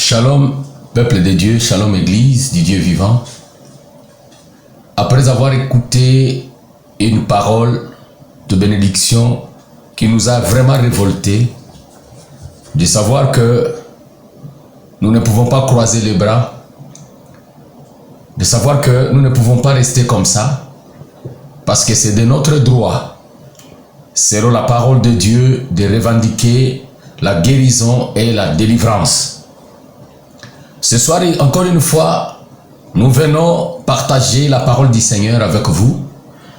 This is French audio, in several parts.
Shalom, peuple de Dieu, shalom église du Dieu vivant. Après avoir écouté une parole de bénédiction qui nous a vraiment révoltés, de savoir que nous ne pouvons pas croiser les bras, de savoir que nous ne pouvons pas rester comme ça, parce que c'est de notre droit, selon la parole de Dieu, de revendiquer la guérison et la délivrance. Ce soir, encore une fois, nous venons partager la parole du Seigneur avec vous.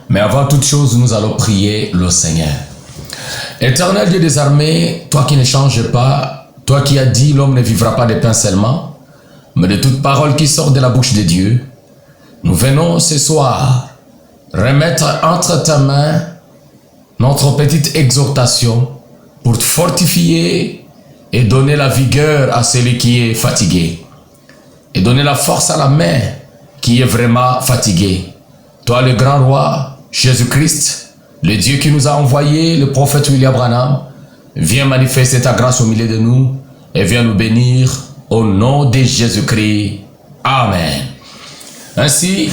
Mais avant toute chose, nous allons prier le Seigneur. Éternel Dieu des armées, toi qui ne changes pas, toi qui as dit l'homme ne vivra pas de pain seulement, mais de toute parole qui sort de la bouche de Dieu, nous venons ce soir remettre entre ta main notre petite exhortation pour te fortifier et donner la vigueur à celui qui est fatigué. Et donner la force à la main qui est vraiment fatiguée. Toi, le grand roi, Jésus-Christ, le Dieu qui nous a envoyé, le prophète William Branham, viens manifester ta grâce au milieu de nous et viens nous bénir au nom de Jésus-Christ. Amen. Ainsi,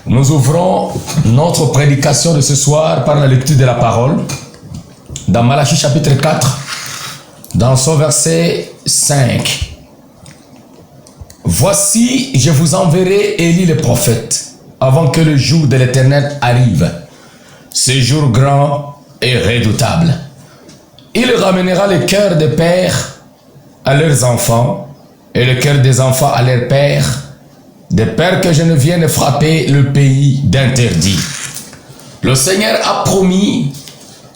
nous ouvrons notre prédication de ce soir par la lecture de la parole dans Malachie chapitre 4, dans son verset 5. Voici, je vous enverrai Élie le prophète, avant que le jour de l'Éternel arrive, ce jour grand et redoutable. Il ramènera le cœur des pères à leurs enfants, et le cœur des enfants à leurs pères, de peur que je ne vienne frapper le pays d'interdit. Le Seigneur a promis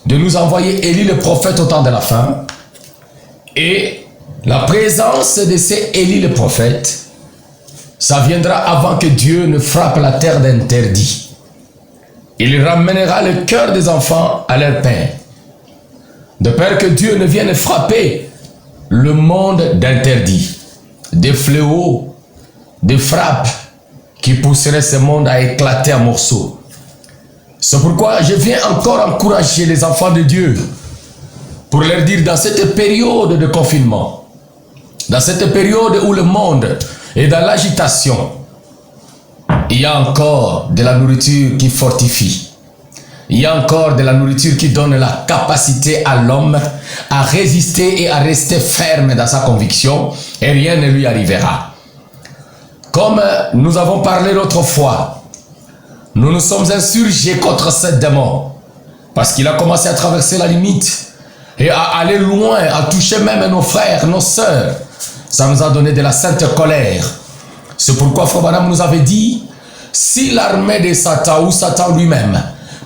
de nous envoyer Élie le prophète au temps de la fin, et la présence de ces Élie le prophète, ça viendra avant que Dieu ne frappe la terre d'interdit. Il ramènera le cœur des enfants à leur père, de peur que Dieu ne vienne frapper le monde d'interdit, des fléaux, des frappes qui pousseraient ce monde à éclater en morceaux. C'est pourquoi je viens encore encourager les enfants de Dieu pour leur dire, dans cette période de confinement, dans cette période où le monde est dans l'agitation, il y a encore de la nourriture qui fortifie. Il y a encore de la nourriture qui donne la capacité à l'homme à résister et à rester ferme dans sa conviction, et rien ne lui arrivera. Comme nous avons parlé l'autre fois, nous nous sommes insurgés contre ce démon, parce qu'il a commencé à traverser la limite et à aller loin, à toucher même nos frères, nos sœurs. Ça nous a donné de la sainte colère. C'est pourquoi Frère Branham nous avait dit, si l'armée de Satan ou Satan lui-même,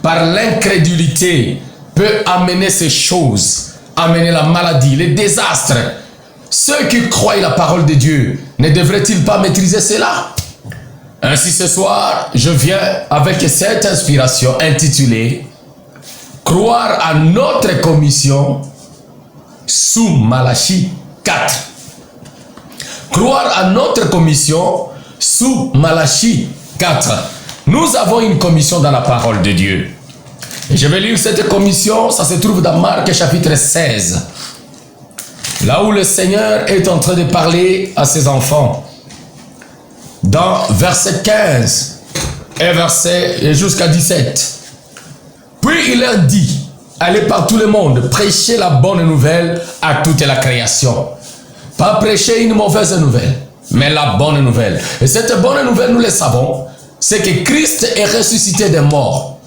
par l'incrédulité, peut amener ces choses, amener la maladie, les désastres, ceux qui croient la parole de Dieu, ne devraient-ils pas maîtriser cela? Ainsi ce soir, je viens avec cette inspiration intitulée « Croire à notre commission sous Malachie 4 ». Croire à notre commission sous Malachie 4. Nous avons une commission dans la parole de Dieu. Et je vais lire cette commission, ça se trouve dans Marc chapitre 16. Là où le Seigneur est en train de parler à ses enfants. Dans verset 15 et jusqu'à 17. Puis il leur dit, allez par tout le monde, prêchez la bonne nouvelle à toute la création. Pas prêcher une mauvaise nouvelle, mais la bonne nouvelle. Et cette bonne nouvelle, nous le savons, c'est que Christ est ressuscité des morts.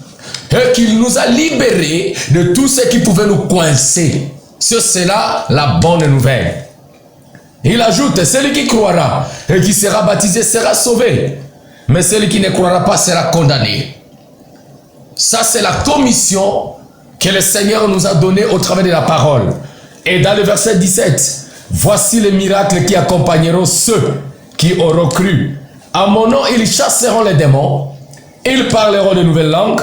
Et qu'il nous a libérés de tout ce qui pouvait nous coincer. C'est cela la bonne nouvelle. Il ajoute, celui qui croira et qui sera baptisé sera sauvé. Mais celui qui ne croira pas sera condamné. Ça, c'est la commission que le Seigneur nous a donnée au travers de la parole. Et dans le verset 17, voici les miracles qui accompagneront ceux qui auront cru. À mon nom, ils chasseront les démons, ils parleront de nouvelles langues,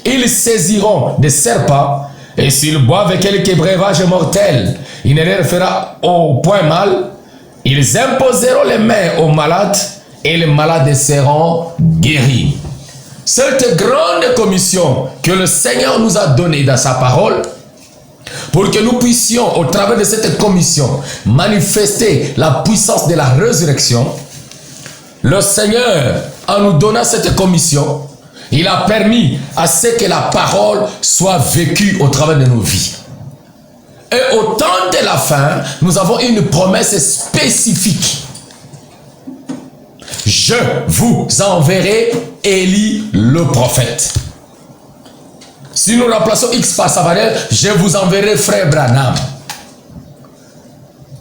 ils saisiront des serpents, et s'ils boivent quelques breuvages mortels, il ne leur fera au point mal. Ils imposeront les mains aux malades, et les malades seront guéris. Cette grande commission que le Seigneur nous a donnée dans sa parole, pour que nous puissions, au travers de cette commission, manifester la puissance de la résurrection, le Seigneur, en nous donnant cette commission, il a permis à ce que la parole soit vécue au travers de nos vies. Et au temps de la fin, nous avons une promesse spécifique. Je vous enverrai Élie le prophète. Si nous remplaçons X par sa valeur, je vous enverrai frère Branham.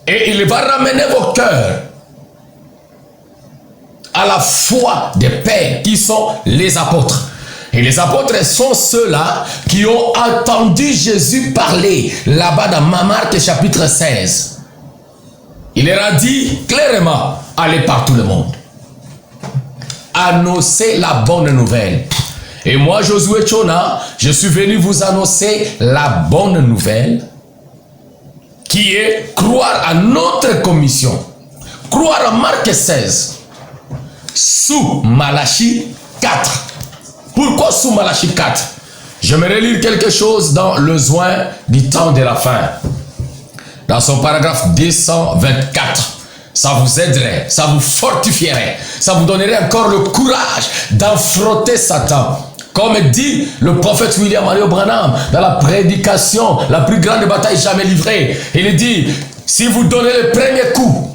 Et il va ramener vos cœurs à la foi des pères qui sont les apôtres. Et les apôtres sont ceux-là qui ont entendu Jésus parler là-bas dans Marc chapitre 16. Il leur a dit clairement, allez par tout le monde. Annoncez la bonne nouvelle. Et moi, Josué Chona, je suis venu vous annoncer la bonne nouvelle qui est croire à notre commission. Croire à Marc 16 sous Malachie 4. Pourquoi sous Malachie 4? J'aimerais lire quelque chose dans le soin du temps de la fin. Dans son paragraphe 224. Ça vous aiderait, ça vous fortifierait, ça vous donnerait encore le courage d'affronter Satan. Comme dit le prophète William Mario Branham dans la prédication, la plus grande bataille jamais livrée. Il dit, si vous donnez le premier coup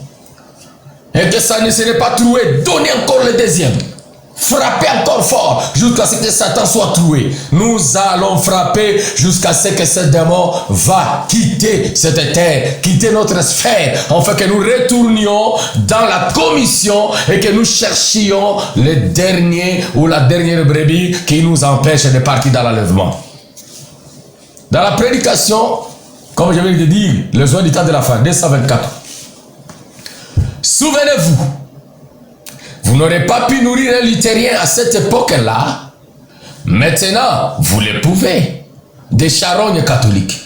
et que ça ne serait pas troué, donnez encore le deuxième. Frappez encore fort jusqu'à ce que Satan soit troué. Nous allons frapper jusqu'à ce que ce démon va quitter cette terre, quitter notre sphère, afin que nous retournions dans la commission et que nous cherchions le dernier ou la dernière brebis qui nous empêche de partir dans l'enlèvement. Dans la prédication, comme je viens de dire, le soin du temps de la fin, 224. Souvenez-vous, vous n'aurez pas pu nourrir un luthérien à cette époque-là. Maintenant, vous le pouvez. Des charognes catholiques.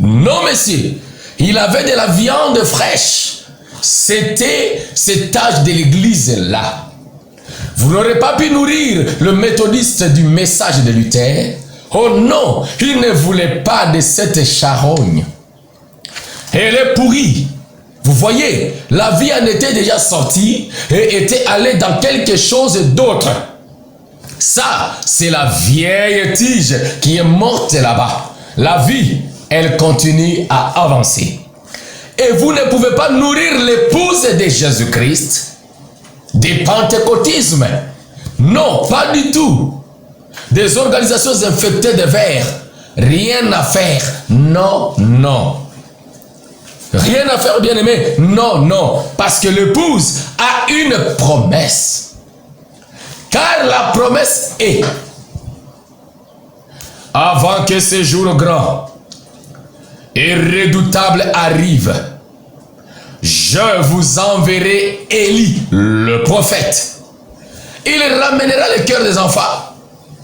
Non, monsieur. Il avait de la viande fraîche. C'était cet âge de l'église-là. Vous n'aurez pas pu nourrir le méthodiste du message de Luther. Oh non, il ne voulait pas de cette charogne. Elle est pourrie. Vous voyez, la vie en était déjà sortie et était allée dans quelque chose d'autre. Ça, c'est la vieille tige qui est morte là-bas. La vie, elle continue à avancer. Et vous ne pouvez pas nourrir l'épouse de Jésus-Christ des pentecôtismes. Non, pas du tout. Des organisations infectées de verre. Rien à faire. Non, non. Rien à faire, bien-aimé. Non, non. Parce que l'épouse a une promesse. Car la promesse est, avant que ce jour grand et redoutable arrive, je vous enverrai Élie, le prophète. Il ramènera le cœur des enfants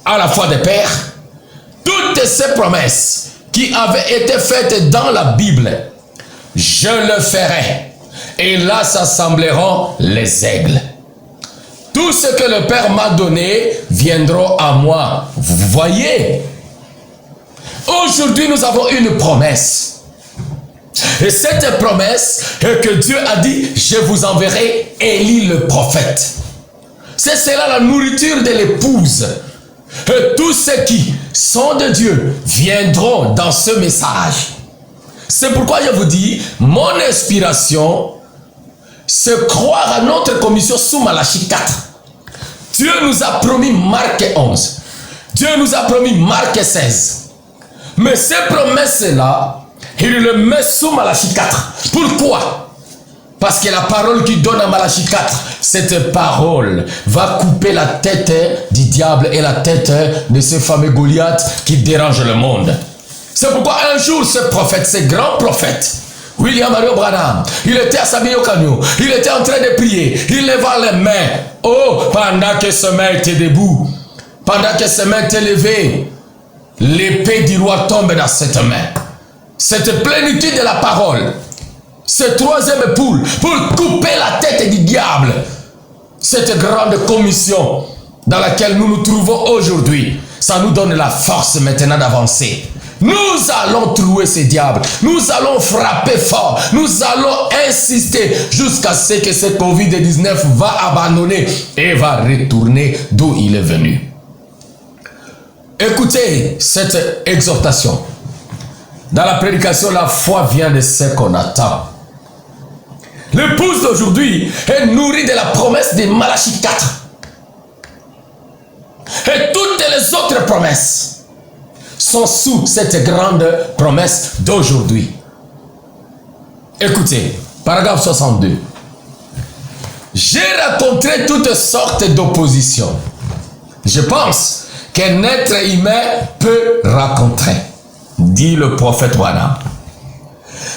à la foi des pères. Toutes ces promesses qui avaient été faites dans la Bible, je le ferai. Et là s'assembleront les aigles. Tout ce que le Père m'a donné viendra à moi. Vous voyez? Aujourd'hui, nous avons une promesse. Et cette promesse est que Dieu a dit, je vous enverrai Élie le prophète. C'est cela la nourriture de l'épouse. Et tous ceux qui sont de Dieu viendront dans ce message. C'est pourquoi je vous dis, mon inspiration, c'est croire à notre commission sous Malachie 4. Dieu nous a promis Marc 11. Dieu nous a promis Marc 16. Mais ces promesses-là, il le met sous Malachie 4. Pourquoi? Parce que la parole qui donne à Malachie 4, cette parole va couper la tête du diable et la tête de ce fameux Goliath qui dérange le monde. C'est pourquoi un jour ce prophète, ce grand prophète, William Mario Branham, il était à Sabino Canyon, il était en train de prier, il leva les mains. Oh, pendant que ce main était debout, pendant que ce main était levé, l'épée du roi tombe dans cette main. Cette plénitude de la parole, ce troisième poule pour couper la tête du diable, cette grande commission dans laquelle nous nous trouvons aujourd'hui, ça nous donne la force maintenant d'avancer. Nous allons trouer ces diables. Nous allons frapper fort. Nous allons insister jusqu'à ce que ce Covid-19 va abandonner et va retourner d'où il est venu. Écoutez cette exhortation. Dans la prédication, la foi vient de ce qu'on attend. L'épouse d'aujourd'hui est nourrie de la promesse de Malachie 4. Et toutes les autres promesses sont sous cette grande promesse d'aujourd'hui. Écoutez, paragraphe 62. J'ai rencontré toutes sortes d'oppositions. Je pense qu'un être humain peut rencontrer, dit le prophète Branham.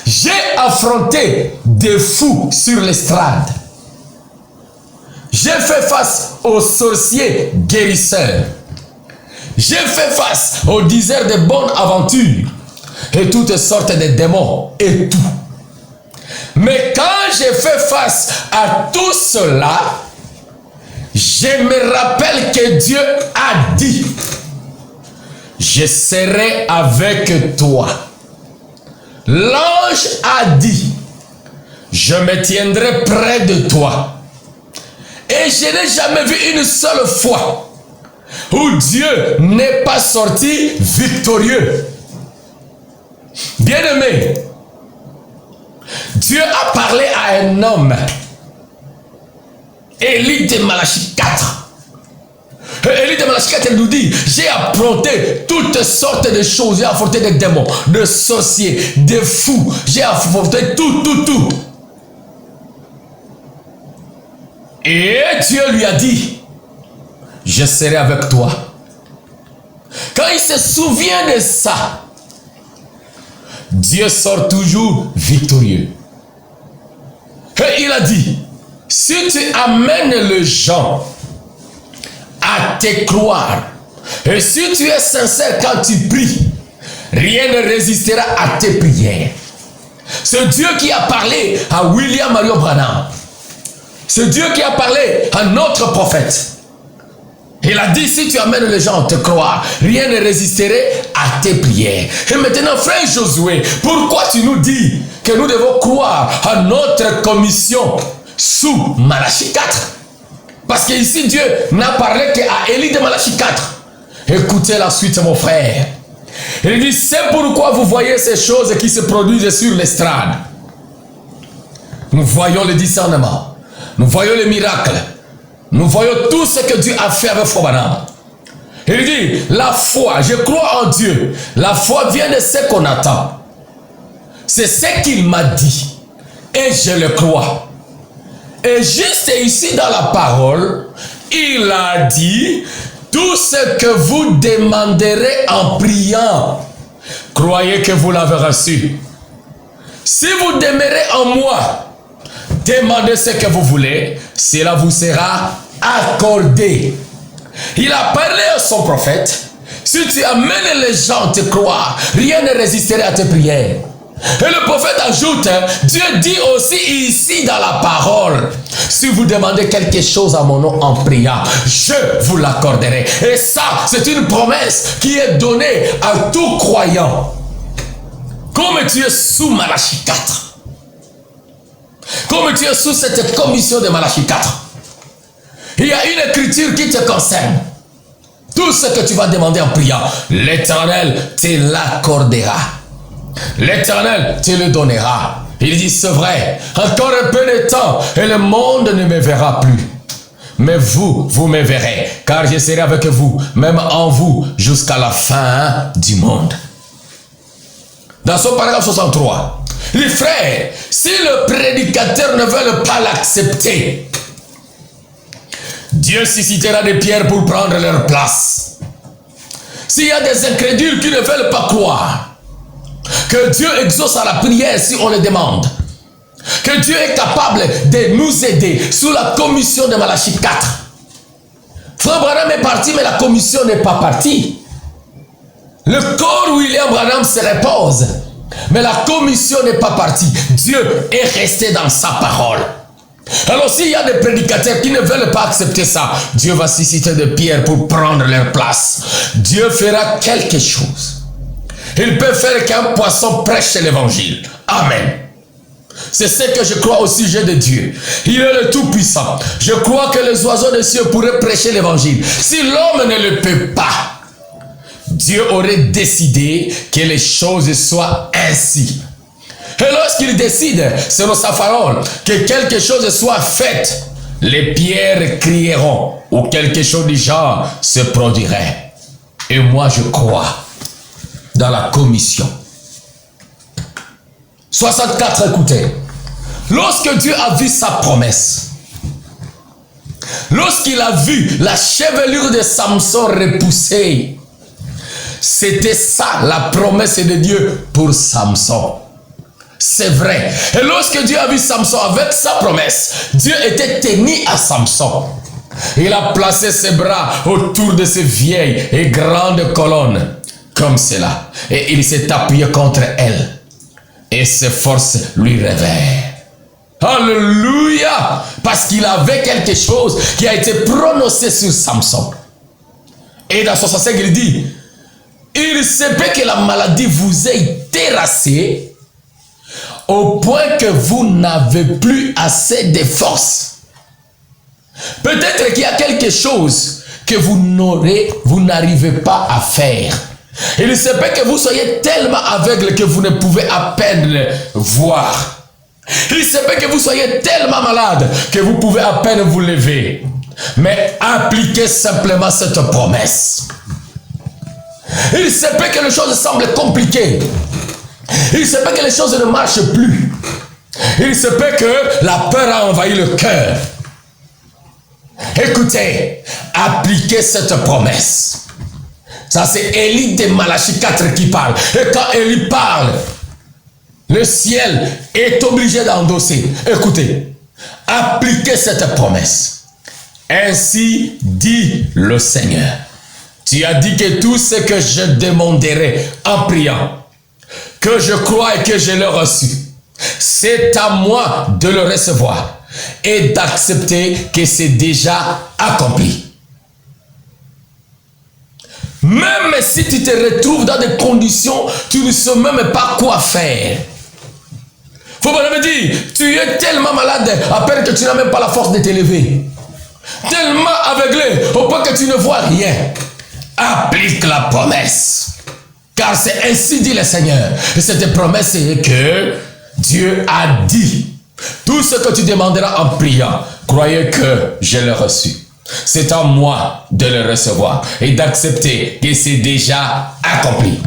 J'ai affronté des fous sur l'estrade. J'ai fait face aux sorciers guérisseurs. J'ai fait face aux diseurs de bonnes aventures et toutes sortes de démons et tout. Mais quand j'ai fait face à tout cela, je me rappelle que Dieu a dit, je serai avec toi. L'ange a dit, je me tiendrai près de toi. Et je n'ai jamais vu une seule fois où Dieu n'est pas sorti victorieux. Bien-aimé, Dieu a parlé à un homme, Élie de Malachie 4. Élie de Malachie 4 nous dit, j'ai affronté toutes sortes de choses. J'ai affronté des démons, des sorciers, des fous. J'ai affronté tout. Et Dieu lui a dit, je serai avec toi. Quand il se souvient de ça, Dieu sort toujours victorieux. Et il a dit, si tu amènes les gens à te croire, et si tu es sincère quand tu pries, rien ne résistera à tes prières. C'est Dieu qui a parlé à William Marion Branham. C'est Dieu qui a parlé à notre prophète. Il a dit, si tu amènes les gens à te croire, rien ne résisterait à tes prières. Et maintenant, frère Josué, pourquoi tu nous dis que nous devons croire à notre commission sous Malachie 4? Parce qu'ici, Dieu n'a parlé qu'à Élie de Malachie 4. Écoutez la suite, mon frère. Il dit, c'est pourquoi vous voyez ces choses qui se produisent sur l'estrade. Nous voyons le discernement. Nous voyons les miracles. Nous voyons tout ce que Dieu a fait avec Branham. Il dit, la foi, je crois en Dieu. La foi vient de ce qu'on attend. C'est ce qu'il m'a dit. Et je le crois. Et juste ici dans la parole, il a dit, tout ce que vous demanderez en priant, croyez que vous l'avez reçu. Si vous demeurez en moi, demandez ce que vous voulez, cela vous sera accordé. Il a parlé à son prophète. Si tu amènes les gens à te croire, rien ne résisterait à tes prières. Et le prophète ajoute, Dieu dit aussi ici dans la parole, si vous demandez quelque chose à mon nom en priant, je vous l'accorderai. Et ça, c'est une promesse qui est donnée à tout croyant. Comme tu es sous Malachie 4, comme tu es sous cette commission de Malachie 4, il y a une écriture qui te concerne. Tout ce que tu vas demander en priant, l'Éternel te l'accordera. L'Éternel te le donnera. Il dit, c'est vrai, encore un peu de temps et le monde ne me verra plus. Mais vous, vous me verrez, car je serai avec vous, même en vous, jusqu'à la fin du monde. Dans son paragraphe 63, les frères, si le prédicateur ne veut pas l'accepter, Dieu suscitera des pierres pour prendre leur place. S'il y a des incrédules qui ne veulent pas croire que Dieu exauce à la prière si on le demande, que Dieu est capable de nous aider sous la commission de Malachie 4. Frère Branham est parti, mais la commission n'est pas partie. Le corps William Branham se repose, mais la commission n'est pas partie. Dieu est resté dans sa parole. Alors s'il y a des prédicateurs qui ne veulent pas accepter ça, Dieu va susciter des pierres pour prendre leur place. Dieu fera quelque chose. Il peut faire qu'un poisson prêche l'évangile. Amen. C'est ce que je crois au sujet de Dieu. Il est le Tout-Puissant. Je crois que les oiseaux des cieux pourraient prêcher l'évangile. Si l'homme ne le peut pas, Dieu aurait décidé que les choses soient ainsi. Et lorsqu'il décide, selon sa parole, que quelque chose soit fait, les pierres crieront ou quelque chose du genre se produirait. Et moi je crois dans la commission. 64, écoutez. Lorsque Dieu a vu sa promesse, lorsqu'il a vu la chevelure de Samson repousser, c'était ça la promesse de Dieu pour Samson. C'est vrai. Et lorsque Dieu a vu Samson avec sa promesse, Dieu était tenu à Samson. Il a placé ses bras autour de ces vieilles et grandes colonnes, comme cela. Et il s'est appuyé contre elles. Et ses forces lui révèrent. Alléluia! Parce qu'il avait quelque chose qui a été prononcé sur Samson. Et dans 65, il dit, il se peut que la maladie vous ait terrassé au point que vous n'avez plus assez de force. Peut-être qu'il y a quelque chose que vous n'arrivez pas à faire. Il se peut que vous soyez tellement aveugle que vous ne pouvez à peine voir. Il se peut que vous soyez tellement malade que vous pouvez à peine vous lever. Mais appliquez simplement cette promesse. Il se peut que les choses semblent compliquées. Il se peut que les choses ne marchent plus. Il se peut que la peur a envahi le cœur. Écoutez, appliquez cette promesse. Ça c'est Élie de Malachie 4 qui parle. Et quand Élie parle, le ciel est obligé d'endosser. Écoutez, appliquez cette promesse. Ainsi dit le Seigneur. Tu as dit que tout ce que je demanderai en priant, que je crois et que je l'ai reçu, c'est à moi de le recevoir et d'accepter que c'est déjà accompli. Même si tu te retrouves dans des conditions, tu ne sais même pas quoi faire. Faut me dire, tu es tellement malade à peine que tu n'as même pas la force de te lever. Tellement aveuglé au point que tu ne vois rien. Applique la promesse. Car c'est ainsi dit le Seigneur. Et cette promesse est que Dieu a dit, tout ce que tu demanderas en priant, croyez que je l'ai reçu. C'est à moi de le recevoir et d'accepter que c'est déjà accompli.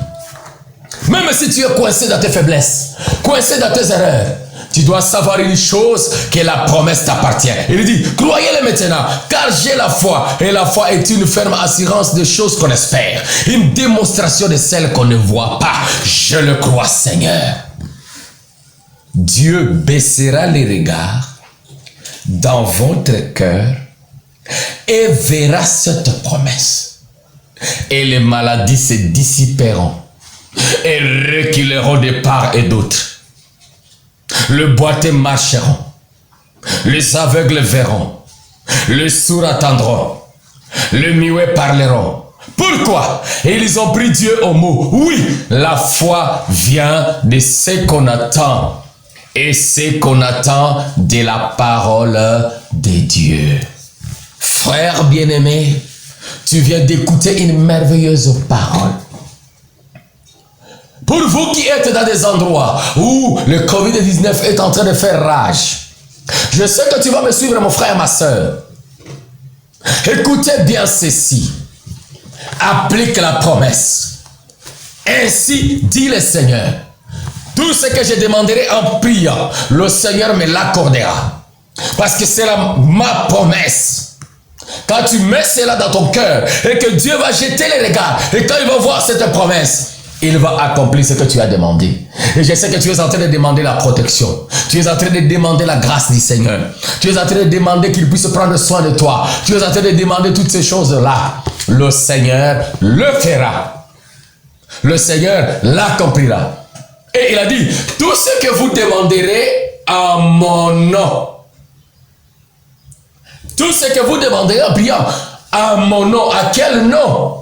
Même si tu es coincé dans tes faiblesses, coincé dans tes erreurs, tu dois savoir une chose, que la promesse t'appartient. Il dit, croyez-le maintenant, car j'ai la foi. Et la foi est une ferme assurance des choses qu'on espère. Une démonstration de celles qu'on ne voit pas. Je le crois, Seigneur. Dieu baissera les regards dans votre cœur et verra cette promesse. Et les maladies se dissiperont et reculeront de part et d'autre. Le boiteux marcheront, les aveugles verront, les sourds attendront, les muets parleront. Pourquoi? Ils ont pris Dieu au mot. Oui, la foi vient de ce qu'on attend et ce qu'on attend de la parole de Dieu. Frère bien-aimé, tu viens d'écouter une merveilleuse parole. Pour vous qui êtes dans des endroits où le Covid-19 est en train de faire rage, je sais que tu vas me suivre, mon frère, ma soeur. Écoutez bien ceci. Applique la promesse. Ainsi dit le Seigneur. Tout ce que je demanderai en priant, le Seigneur me l'accordera. Parce que c'est ma promesse. Quand tu mets cela dans ton cœur et que Dieu va jeter les regards et quand il va voir cette promesse, il va accomplir ce que tu as demandé. Et je sais que tu es en train de demander la protection. Tu es en train de demander la grâce du Seigneur. Tu es en train de demander qu'il puisse prendre soin de toi. Tu es en train de demander toutes ces choses-là. Le Seigneur le fera. Le Seigneur l'accomplira. Et il a dit, tout ce que vous demanderez en mon nom. Tout ce que vous demanderez en priant en mon nom. À quel nom?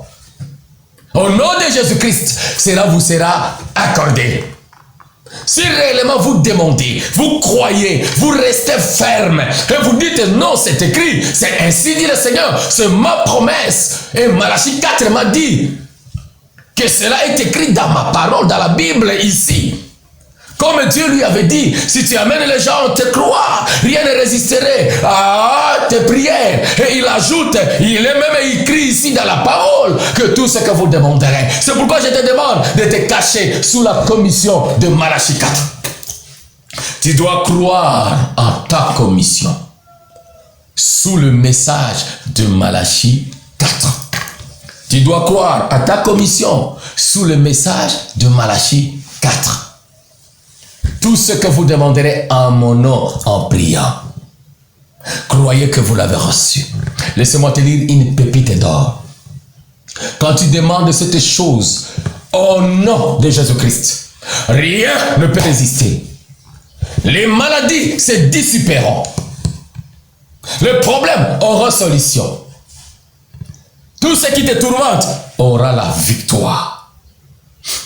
Au nom de Jésus-Christ, cela vous sera accordé. Si réellement vous demandez, vous croyez, vous restez ferme et vous dites non, c'est écrit, c'est ainsi dit le Seigneur, c'est ma promesse. Et Malachie 4 m'a dit que cela est écrit dans ma parole, dans la Bible ici. Comme Dieu lui avait dit, si tu amènes les gens à te croire, rien ne résisterait à tes prières. Et il ajoute, il est même écrit ici dans la parole, que tout ce que vous demanderez. C'est pourquoi je te demande de te cacher sous la commission de Malachie 4. Tu dois croire en ta commission, sous le message de Malachie 4. Tu dois croire à ta commission, sous le message de Malachie 4. Tout ce que vous demanderez en mon nom, en priant, croyez que vous l'avez reçu. Laissez-moi te lire une pépite d'or. Quand tu demandes cette chose au nom de Jésus-Christ, rien ne peut résister. Les maladies se dissiperont. Le problème aura solution. Tout ce qui te tourmente aura la victoire.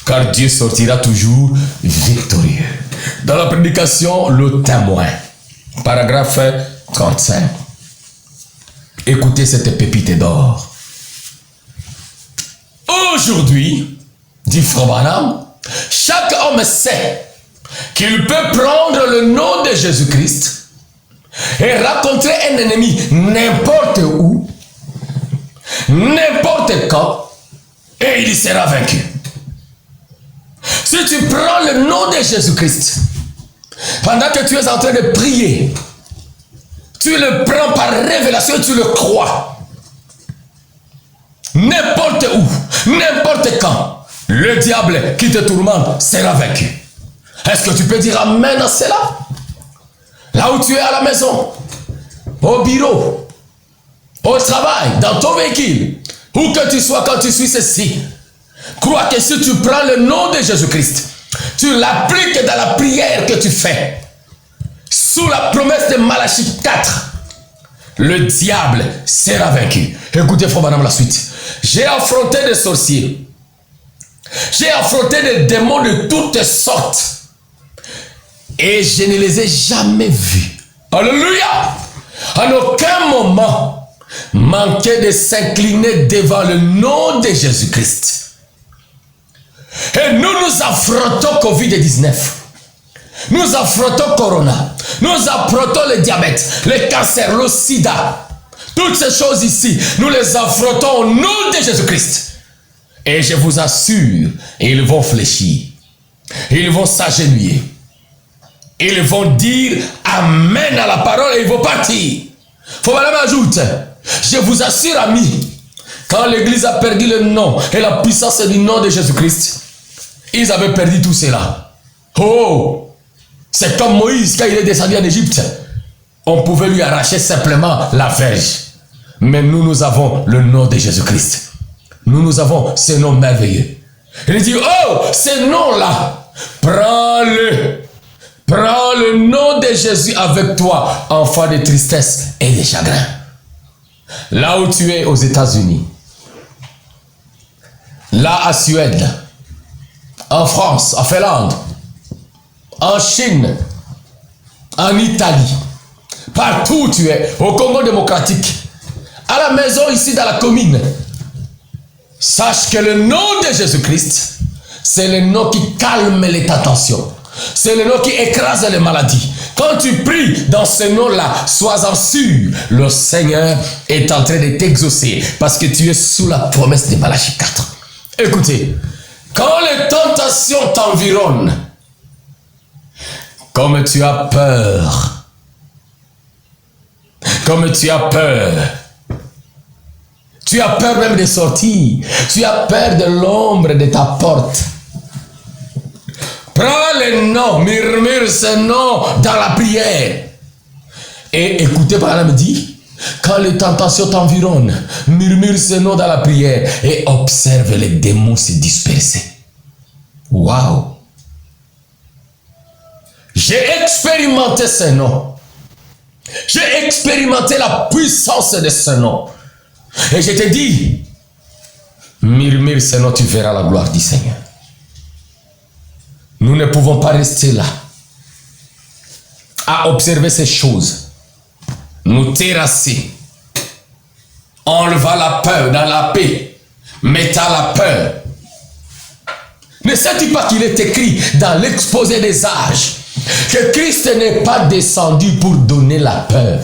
Car Dieu sortira toujours victorieux. Dans la prédication, le témoin, paragraphe 35. Écoutez cette pépite d'or. Aujourd'hui, dit Frère Branham, chaque homme sait qu'il peut prendre le nom de Jésus-Christ et rencontrer un ennemi n'importe où, n'importe quand, et il sera vaincu. Si tu prends le nom de Jésus-Christ, pendant que tu es en train de prier, tu le prends par révélation et tu le crois. N'importe où, n'importe quand, le diable qui te tourmente sera vaincu. Est-ce que tu peux dire amen à cela? Là où tu es à la maison, au bureau, au travail, dans ton véhicule, où que tu sois quand tu suis ceci, crois que si tu prends le nom de Jésus-Christ, tu l'appliques dans la prière que tu fais, sous la promesse de Malachie 4, le diable sera vaincu. Écoutez, Frère Branham, la suite. J'ai affronté des sorciers. J'ai affronté des démons de toutes sortes. Et je ne les ai jamais vus. Alléluia! En aucun moment, manquer de s'incliner devant le nom de Jésus-Christ. Et nous affrontons Covid-19. Nous affrontons Corona. Nous affrontons le diabète, le cancer, le sida. Toutes ces choses ici, nous les affrontons au nom de Jésus-Christ. Et je vous assure, ils vont fléchir. Ils vont s'agenouiller. Ils vont dire Amen à la parole et ils vont partir. Faut même ajouter, je vous assure, amis, quand l'église a perdu le nom et la puissance du nom de Jésus-Christ, ils avaient perdu tout cela. Oh, c'est comme Moïse quand il est descendu en Égypte. On pouvait lui arracher simplement la verge. Mais nous avons le nom de Jésus-Christ. Nous avons ce nom merveilleux. Il dit, oh, ce nom-là, prends-le. Prends le nom de Jésus avec toi, enfant de tristesse et de chagrin. Là où tu es aux États-Unis, là à Suède, en France, en Finlande, en Chine, en Italie, partout où tu es, au Congo démocratique, à la maison ici dans la commune, sache que le nom de Jésus-Christ, c'est le nom qui calme les tentations. C'est le nom qui écrase les maladies. Quand tu pries dans ce nom-là, sois-en sûr, le Seigneur est en train de t'exaucer parce que tu es sous la promesse de Malachie 4. Écoutez, quand les tentations t'environnent, comme tu as peur, tu as peur même de sortir, tu as peur de l'ombre de ta porte. Prends le nom, murmure ce nom dans la prière. Et écoutez, par là me dit, quand les tentations t'environnent, murmure ce nom dans la prière et observe les démons se disperser. Waouh! J'ai expérimenté ce nom. J'ai expérimenté la puissance de ce nom. Et je te dis, Murmure, sinon tu verras la gloire du Seigneur. Nous ne pouvons pas rester là à observer ces choses, nous terrasser, enlevant la peur dans la paix, mettant la peur. Ne sais-tu pas qu'il est écrit dans l'exposé des âges que Christ n'est pas descendu pour donner la peur,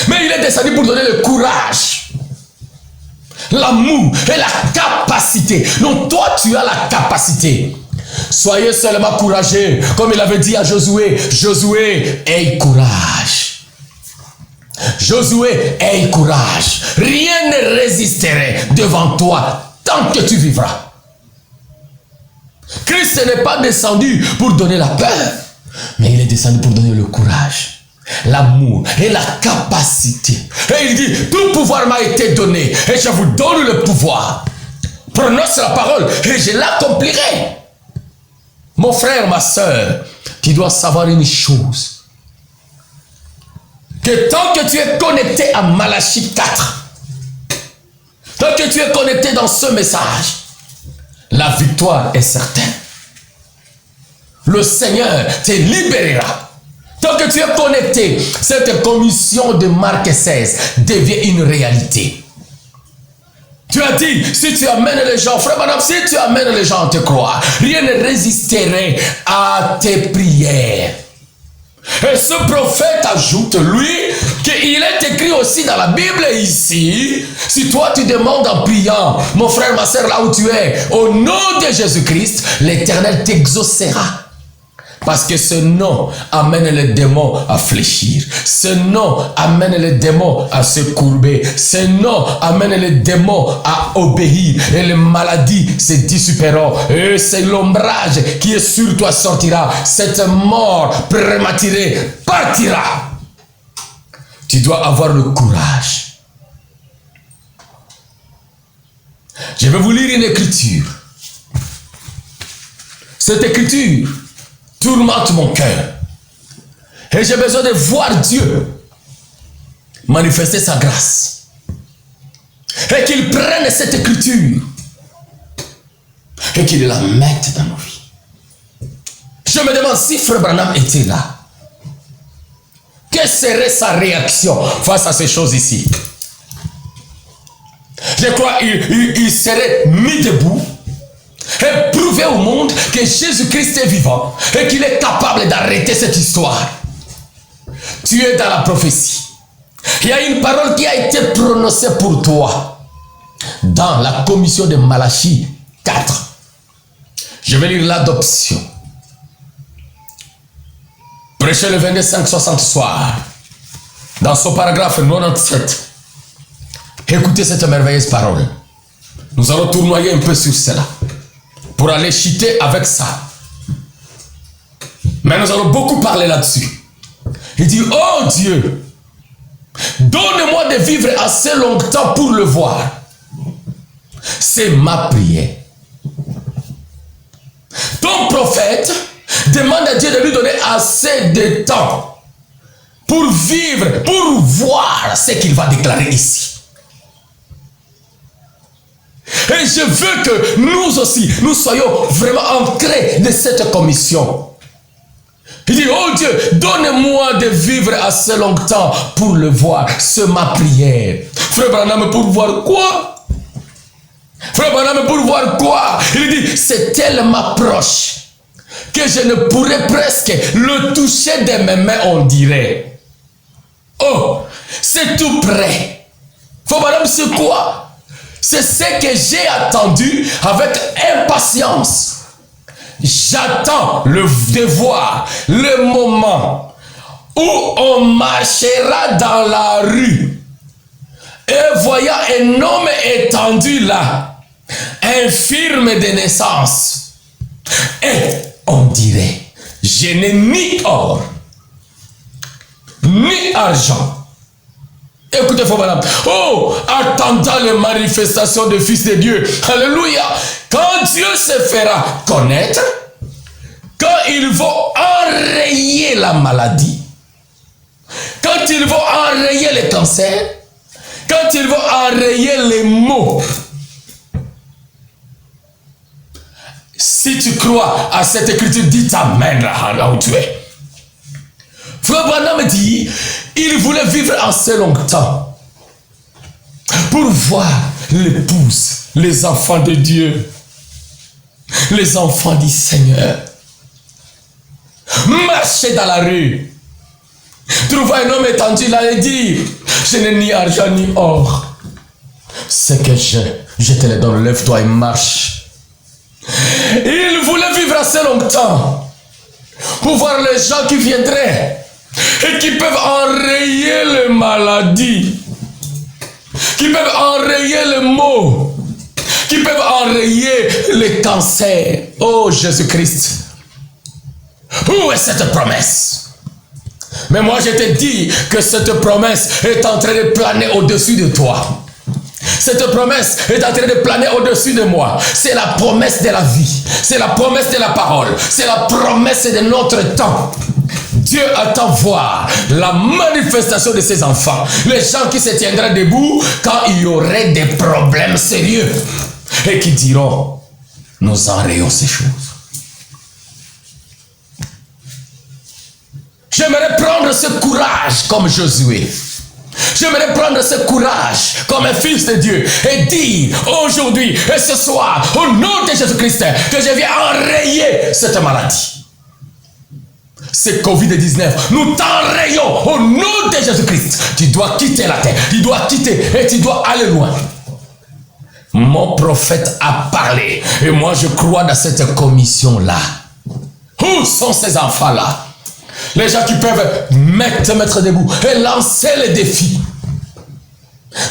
mais il est descendu pour donner le courage, l'amour et la capacité. Donc toi, tu as la capacité. Soyez seulement courageux, comme il avait dit à Josué. Josué, aie courage. Josué, aie courage. Rien ne résisterait devant toi tant que tu vivras. Christ n'est pas descendu pour donner la peur, mais il est descendu pour donner le courage, l'amour et la capacité. Et il dit, tout pouvoir m'a été donné et je vous donne le pouvoir. Prononce la parole et je l'accomplirai. Mon frère, ma soeur, tu dois savoir une chose. Que tant que tu es connecté à Malachie 4, tant que tu es connecté dans ce message, la victoire est certaine. Le Seigneur te libérera. Tant que tu es connecté, cette commission de Marc 16 devient une réalité. Tu as dit, si tu amènes les gens, frère madame, si tu amènes les gens à te croire, rien ne résisterait à tes prières. Et ce prophète ajoute, lui, qu'il est écrit aussi dans la Bible ici, si toi tu demandes en priant, mon frère, ma soeur, là où tu es, au nom de Jésus-Christ, l'Éternel t'exaucera. Parce que ce nom amène les démons à fléchir. Ce nom amène les démons à se courber. Ce nom amène les démons à obéir. Et les maladies se dissiperont. Et c'est l'ombrage qui est sur toi sortira. Cette mort prématurée partira. Tu dois avoir le courage. Je vais vous lire une écriture. Cette écriture tourmente mon cœur. Et j'ai besoin de voir Dieu manifester sa grâce. Et qu'il prenne cette écriture et qu'il la mette dans nos vies. Je me demande si Frère Branham était là. Quelle serait sa réaction face à ces choses ici? Je crois qu'il serait mis debout et prouver au monde que Jésus-Christ est vivant et qu'il est capable d'arrêter cette histoire. Tu es dans la prophétie. Il y a une parole qui a été prononcée pour toi dans la commission de Malachie 4. Je vais lire l'adoption. Prêchez le 25-60 soir. Dans son paragraphe 97. Écoutez cette merveilleuse parole. Nous allons tournoyer un peu sur cela pour aller chuter avec ça. Mais nous allons beaucoup parler là-dessus. Il dit, oh Dieu, donne-moi de vivre assez longtemps pour le voir. C'est ma prière. Ton prophète demande à Dieu de lui donner assez de temps pour vivre, pour voir ce qu'il va déclarer ici. Et je veux que nous aussi, nous soyons vraiment ancrés de cette commission. Il dit, oh Dieu, donne-moi de vivre assez longtemps pour le voir. C'est ma prière. Frère Branham, pour voir quoi? Frère Branham, pour voir quoi? Il dit, c'est tellement proche que je ne pourrais presque le toucher de mes mains, on dirait. Oh, c'est tout près. Frère Branham, c'est quoi? C'est ce que j'ai attendu avec impatience. J'attends de voir le moment où on marchera dans la rue et voyant un homme étendu là, infirme de naissance. Et on dirait, je n'ai ni or, ni argent. Écoutez, frère madame. Oh, attendant les manifestations du Fils de Dieu. Alléluia. Quand Dieu se fera connaître, quand ils vont enrayer la maladie, quand ils vont enrayer le cancer, quand ils vont enrayer les mots, si tu crois à cette écriture, dis Amen là où tu es. Frère Branham dit, il voulait vivre assez longtemps pour voir l'épouse, les enfants de Dieu, les enfants du Seigneur, marcher dans la rue, trouver un homme étendu là et dire, je n'ai ni argent ni or, ce que je te le donne, lève-toi et marche. Il voulait vivre assez longtemps pour voir les gens qui viendraient et qui peuvent enrayer les maladies, qui peuvent enrayer les maux, qui peuvent enrayer les cancers. Oh Jésus-Christ, où est cette promesse? Mais moi je te dis que cette promesse est en train de planer au-dessus de toi. Cette promesse est en train de planer au-dessus de moi. C'est la promesse de la vie. C'est la promesse de la parole. C'est la promesse de notre temps. Dieu attend voir la manifestation de ses enfants. Les gens qui se tiendraient debout quand il y aurait des problèmes sérieux. Et qui diront, nous enrayons ces choses. J'aimerais prendre ce courage comme Josué. J'aimerais prendre ce courage comme un fils de Dieu et dire aujourd'hui et ce soir, au nom de Jésus-Christ, que je viens enrayer cette maladie. C'est Covid-19. Nous t'enrayons au nom de Jésus-Christ. Tu dois quitter la terre. Tu dois quitter et tu dois aller loin. Mon prophète a parlé et moi je crois dans cette commission-là. Où sont ces enfants-là? Les gens qui peuvent te mettre debout et lancer les défis.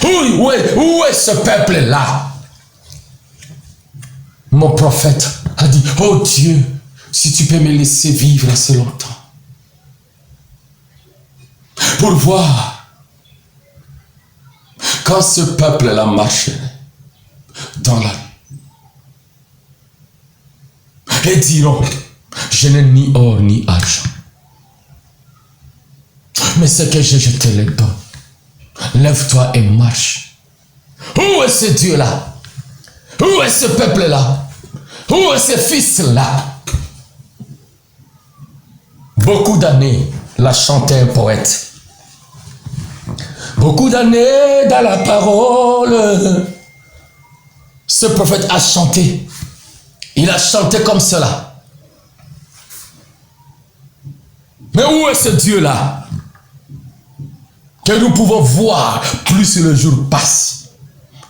Où est ce peuple-là? Mon prophète a dit, oh Dieu, si tu peux me laisser vivre assez longtemps pour voir quand ce peuple-là marcherait dans la rue et diront, je n'ai ni or ni argent. Mais ce que je te le donne. Lève-toi et marche. Où est ce Dieu-là? Où est ce peuple-là? Où est ce fils-là? Beaucoup d'années l'a chanté un poète. Beaucoup d'années dans la parole. Ce prophète a chanté. Il a chanté comme cela. Mais où est ce Dieu-là? Que nous pouvons voir plus le jour passe,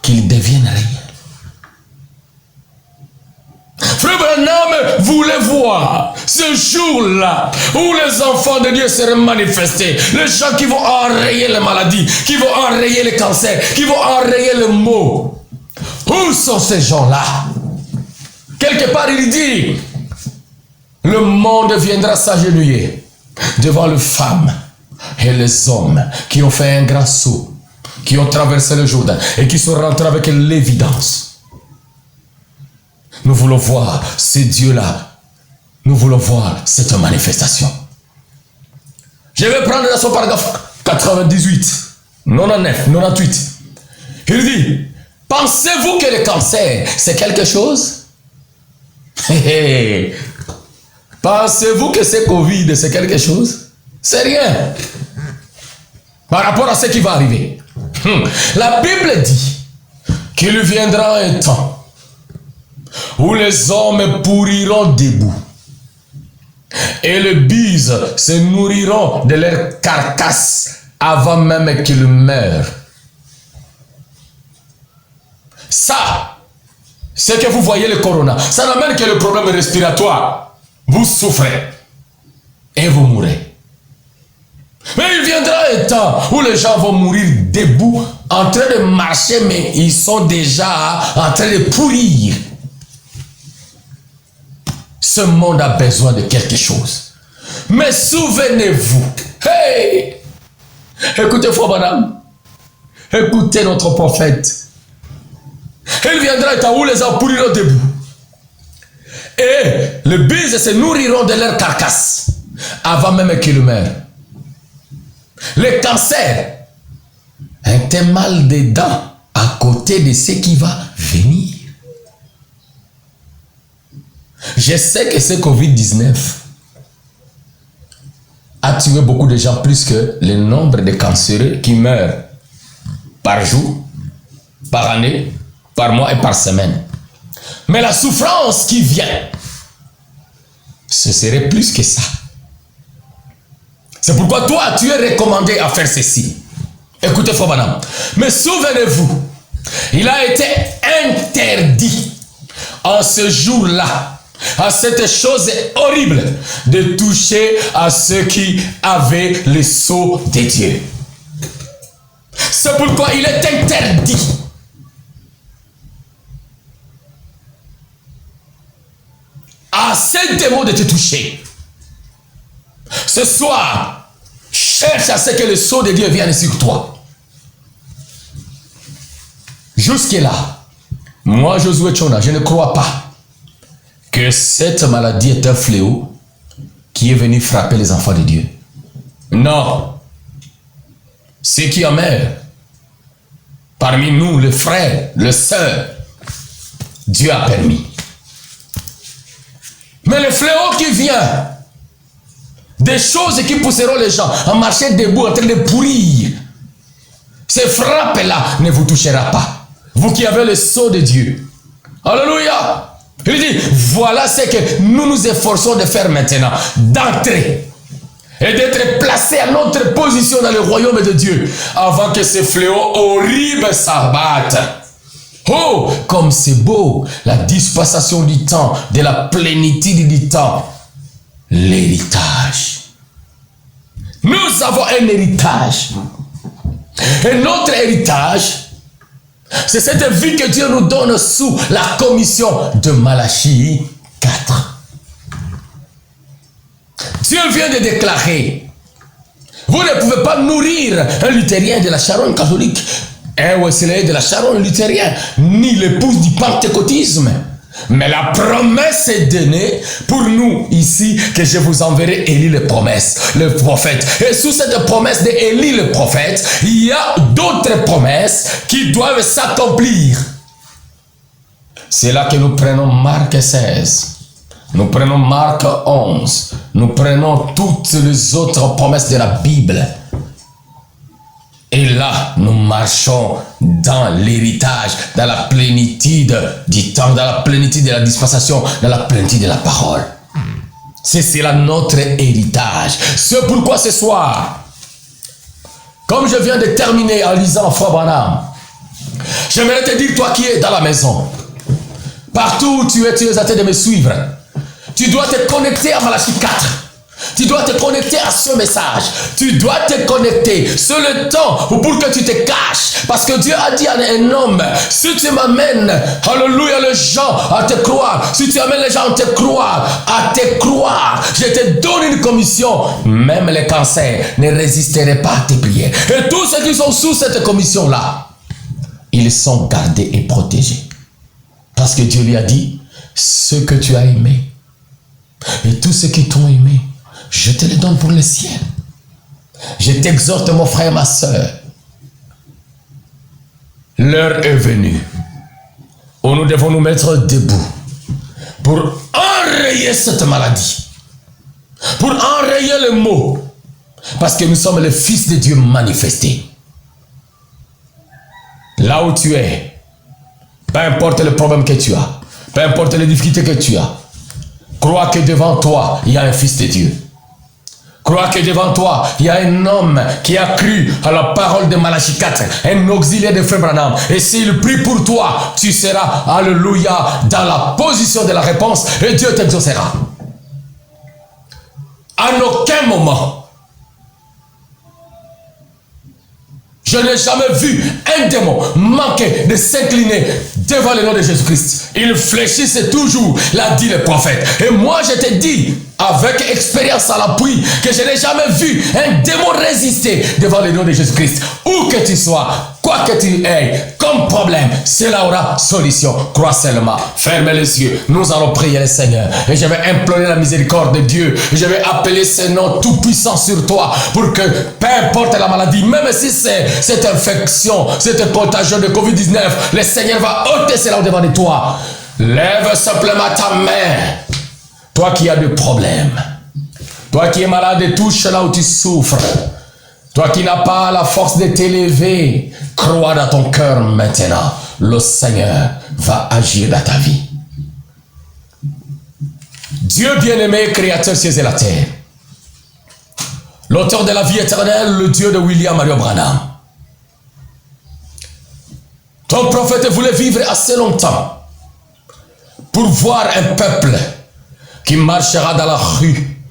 qu'il devienne réel. Frère Branham voulait voir ce jour-là où les enfants de Dieu seraient manifestés. Les gens qui vont enrayer les maladies, qui vont enrayer les cancers, qui vont enrayer les maux. Où sont ces gens-là? Quelque part il dit, le monde viendra s'agenouiller devant les femmes et les hommes qui ont fait un grand saut, qui ont traversé le Jourdain et qui sont rentrés avec l'évidence. Nous voulons voir ces dieux-là. Nous voulons voir cette manifestation. Je vais prendre dans son paragraphe 98, 99, 98. Il dit, pensez-vous que le cancer, c'est quelque chose? Pensez-vous que c'est Covid, c'est quelque chose? C'est rien par rapport à ce qui va arriver. La Bible dit qu'il viendra un temps où les hommes pourriront debout et les bises se nourriront de leur carcasse avant même qu'ils meurent. Ça, c'est que vous voyez le corona. Ça n'amène que le problème respiratoire. Vous souffrez et vous mourrez. Mais il viendra un temps où les gens vont mourir debout, en train de marcher, mais ils sont déjà en train de pourrir. Ce monde a besoin de quelque chose. Mais souvenez-vous, hey, écoutez Frère Branham, écoutez notre prophète. Il viendra un temps où les gens pourriront debout. Et les bises se nourriront de leur carcasse avant même qu'ils meurent. Le cancer un mal des dents à côté de ce qui va venir. Je sais que ce Covid-19 a tué beaucoup de gens, plus que le nombre de cancéreux qui meurent par jour, par année, par mois et par semaine. Mais la souffrance qui vient, ce serait plus que ça. C'est pourquoi toi, tu es recommandé à faire ceci. Écoutez, Frère Branham. Mais souvenez-vous, il a été interdit en ce jour-là, à cette chose horrible, de toucher à ceux qui avaient le sceau de Dieu. C'est pourquoi il est interdit à ces démons de te toucher. Ce soir, cherche à ce que le sceau de Dieu vienne sur toi. Jusque-là, moi, Josué Tchona, je ne crois pas que cette maladie est un fléau qui est venu frapper les enfants de Dieu. Non. Ceux qui en meurent, parmi nous, les frères, les sœurs, Dieu a permis. Mais le fléau qui vient, des choses qui pousseront les gens à marcher debout en train de pourrir, ces frappes-là ne vous touchera pas. Vous qui avez le sceau de Dieu. Alléluia. Il dit, voilà ce que nous nous efforçons de faire maintenant, d'entrer et d'être placés à notre position dans le royaume de Dieu avant que ces fléaux horribles s'abattent. Oh, comme c'est beau, la dispensation du temps, de la plénitude du temps, l'héritage. Nous avons un héritage. Et notre héritage, c'est cette vie que Dieu nous donne sous la commission de Malachie 4. Dieu vient de déclarer, vous ne pouvez pas nourrir un luthérien de la Charonne catholique, un Wesley de la Charonne luthérienne, ni l'épouse du pentecôtisme. Mais la promesse est donnée pour nous ici, que je vous enverrai Élie le prophète. Et sous cette promesse d'Élie le prophète, il y a d'autres promesses qui doivent s'accomplir. C'est là que nous prenons Marc 16. Nous prenons Marc 11. Nous prenons toutes les autres promesses de la Bible. Et là, nous marchons dans l'héritage, dans la plénitude du temps, dans la plénitude de la dispensation, dans la plénitude de la parole. C'est cela notre héritage. C'est pourquoi ce soir, comme je viens de terminer en lisant Frère Branham, j'aimerais te dire, toi qui es dans la maison, partout où tu es en train de me suivre, tu dois te connecter à Malachie 4. Tu dois te connecter à ce message. Tu dois te connecter. C'est le temps pour que tu te caches. Parce que Dieu a dit à un homme, si tu m'amènes, alléluia, les gens à te croire, si tu amènes les gens à te croire, je te donne une commission. Même les cancers ne résisteraient pas à tes prières. Et tous ceux qui sont sous cette commission-là, ils sont gardés et protégés. Parce que Dieu lui a dit, ce que tu as aimé, et tous ceux qui t'ont aimé, je te les donne pour le ciel. Je t'exhorte, mon frère, ma soeur. L'heure est venue où nous devons nous mettre debout pour enrayer cette maladie, pour enrayer le mot, parce que nous sommes les fils de Dieu manifestés. Là où tu es, peu importe le problème que tu as, peu importe les difficultés que tu as, crois que devant toi, il y a un fils de Dieu. Crois que devant toi, il y a un homme qui a cru à la parole de Malachie 4, un auxiliaire de Frère Branham. Et s'il prie pour toi, tu seras, alléluia, dans la position de la réponse et Dieu t'exaucera. À aucun moment, je n'ai jamais vu un démon manquer de s'incliner devant le nom de Jésus-Christ. Il fléchissait toujours, l'a dit le prophète. Et moi, je te dis, avec expérience à l'appui, que je n'ai jamais vu un démon résister devant le nom de Jésus-Christ. Où que tu sois, quoi que tu aies comme problème, cela aura solution. Crois seulement. Ferme les yeux. Nous allons prier le Seigneur. Et je vais implorer la miséricorde de Dieu. Et je vais appeler ce nom tout-puissant sur toi pour que, peu importe la maladie, même si c'est cette infection, cette contagion de COVID-19, le Seigneur va ôter cela au-devant de toi. Lève simplement ta main. Toi qui as des problèmes. Toi qui es malade et touche là où tu souffres. Toi qui n'as pas la force de t'élever, crois dans ton cœur maintenant. Le Seigneur va agir dans ta vie. Dieu bien-aimé, créateur cieux et la terre. L'auteur de la vie éternelle, le Dieu de William Mario Branham. Ton prophète voulait vivre assez longtemps pour voir un peuple qui marchera dans la rue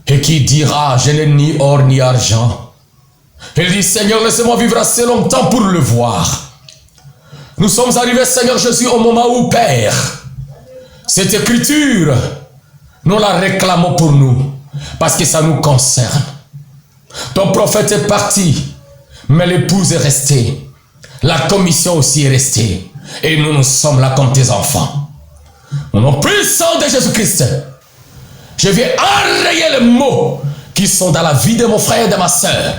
et qui dira, je n'ai ni or ni argent. Il dit, Seigneur, laissez-moi vivre assez longtemps pour le voir. Nous sommes arrivés, Seigneur Jésus, au moment où, Père, cette écriture, nous la réclamons pour nous, parce que ça nous concerne. Ton prophète est parti, mais l'épouse est restée. La commission aussi est restée. Et nous, nous sommes là comme tes enfants. Au nom puissant de Jésus-Christ, je viens enrayer les mots qui sont dans la vie de mon frère et de ma soeur.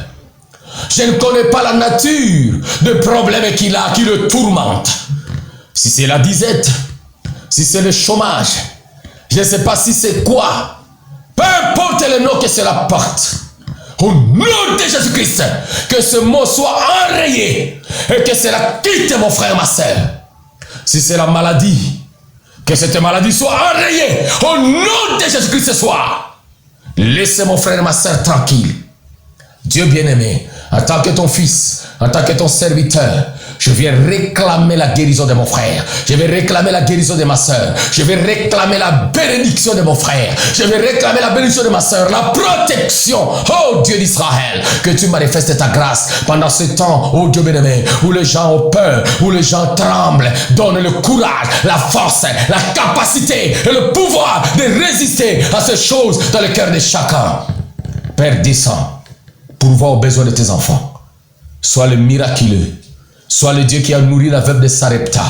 Je ne connais pas la nature de problème qu'il a, qui le tourmente. Si c'est la disette, si c'est le chômage, je ne sais pas si c'est quoi. Peu importe le nom que cela porte. Au nom de Jésus-Christ, que ce mot soit enrayé et que cela quitte mon frère, ma soeur. Si c'est la maladie, que cette maladie soit enrayée. Au nom de Jésus-Christ ce soir. Laissez mon frère et ma soeur tranquille. Dieu bien-aimé, en tant que ton fils, en tant que ton serviteur, je viens réclamer la guérison de mon frère. Je vais réclamer la guérison de ma soeur. Je vais réclamer la bénédiction de mon frère. Je vais réclamer la bénédiction de ma soeur. La protection, oh Dieu d'Israël, que tu manifestes ta grâce pendant ce temps, oh Dieu bien-aimé, où les gens ont peur, où les gens tremblent. Donne le courage, la force, la capacité et le pouvoir de résister à ces choses dans le cœur de chacun. Père, descends. Pourvoir aux besoins de tes enfants. Sois le miraculeux. Sois le Dieu qui a nourri la veuve de Sarepta.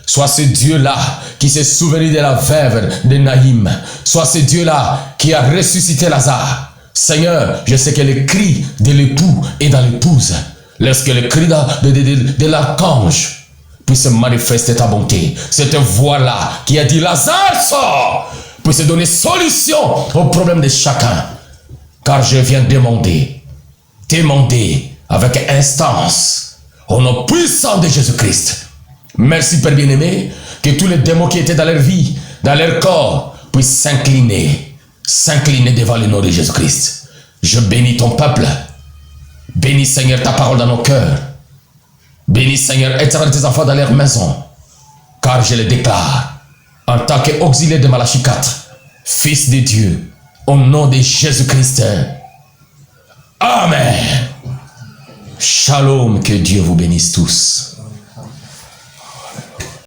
Sois ce Dieu-là qui s'est souvenu de la veuve de Naïm. Sois ce Dieu-là qui a ressuscité Lazare. Seigneur, je sais que le cri de l'époux est dans l'épouse. Laisse que le cri de l'archange puisse manifester ta bonté. Cette voix-là qui a dit Lazare sort puisse donner solution aux problèmes de chacun. Car je viens demander avec instance, au nom puissant de Jésus-Christ. Merci Père bien-aimé, que tous les démons qui étaient dans leur vie, dans leur corps, puissent s'incliner devant le nom de Jésus-Christ. Je bénis ton peuple. Bénis Seigneur ta parole dans nos cœurs. Bénis Seigneur éternel tes enfants dans leur maison. Car je le déclare, en tant qu'auxiliaire de Malachie 4, Fils de Dieu, au nom de Jésus-Christ. Amen. Shalom, que Dieu vous bénisse tous.